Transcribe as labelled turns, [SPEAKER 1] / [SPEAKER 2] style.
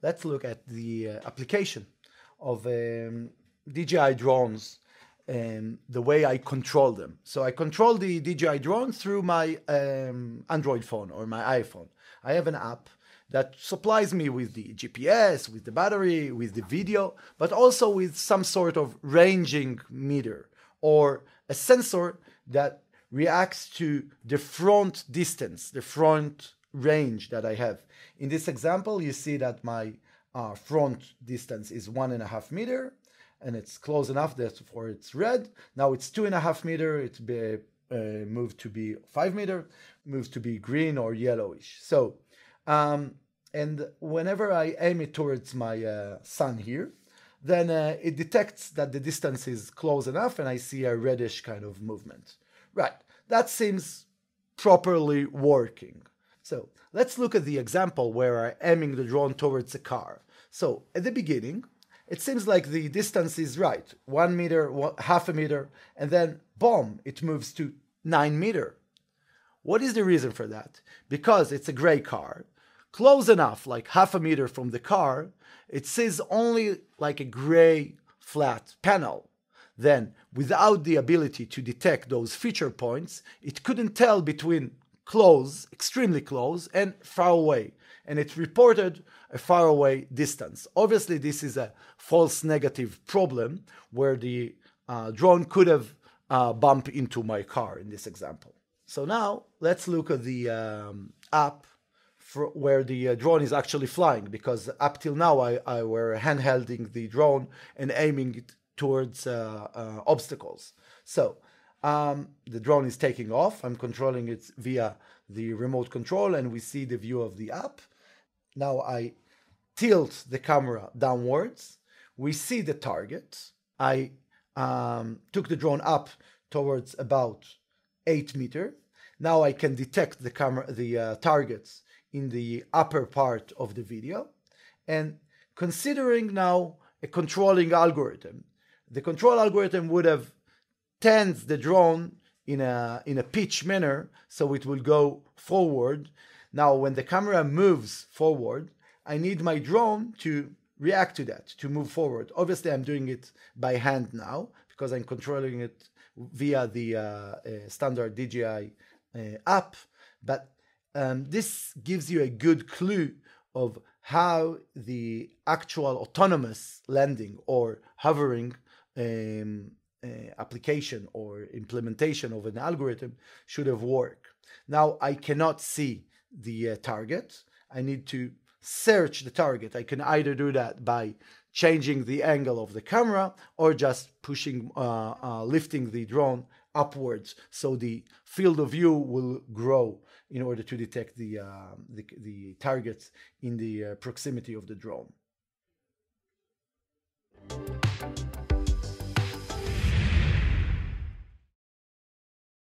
[SPEAKER 1] Let's look at the application of DJI drones and the way I control them. So I control the DJI drone through my Android phone or my iPhone. I have an app that supplies me with the GPS, with the battery, with the video, but also with some sort of ranging meter or a sensor that reacts to the front distance, the front range that I have. In this example, you see that my front distance is 1.5 meter, and it's close enough therefore it's red. Now it's 2.5 meter, it's moved to be 5 meter, moves to be green or yellowish. So, and whenever I aim it towards my sun here, then it detects that the distance is close enough and I see a reddish kind of movement. Right, that seems properly working. So let's look at the example where I'm aiming the drone towards a car. So at the beginning, it seems like the distance is right, 1 meter, half a meter, and then boom, it moves to 9 meter. What is the reason for that? Because it's a gray car, close enough, like half a meter from the car, it sees only like a gray flat panel. Then, without the ability to detect those feature points, it couldn't tell between close, extremely close, and far away. And it reported a far away distance. Obviously, this is a false negative problem where the drone could have bumped into my car in this example. So now, let's look at the app where the drone is actually flying, because up till now I were handhelding the drone and aiming it towards obstacles. So the drone is taking off. I'm controlling it via the remote control, and we see the view of the app. Now I tilt the camera downwards. We see the target. I took the drone up towards about 8 meters. Now I can detect the targets in the upper part of the video. And considering now a controlling algorithm, the control algorithm would have tends the drone in a pitch manner, so it will go forward. Now, when the camera moves forward, I need my drone to react to that, to move forward. Obviously, I'm doing it by hand now because I'm controlling it via the standard DJI app. But this gives you a good clue of how the actual autonomous landing or hovering application or implementation of an algorithm should have worked. Now I cannot see the target. I need to search the target. I can either do that by changing the angle of the camera or just pushing, lifting the drone upwards, so the field of view will grow in order to detect the targets in the proximity of the drone.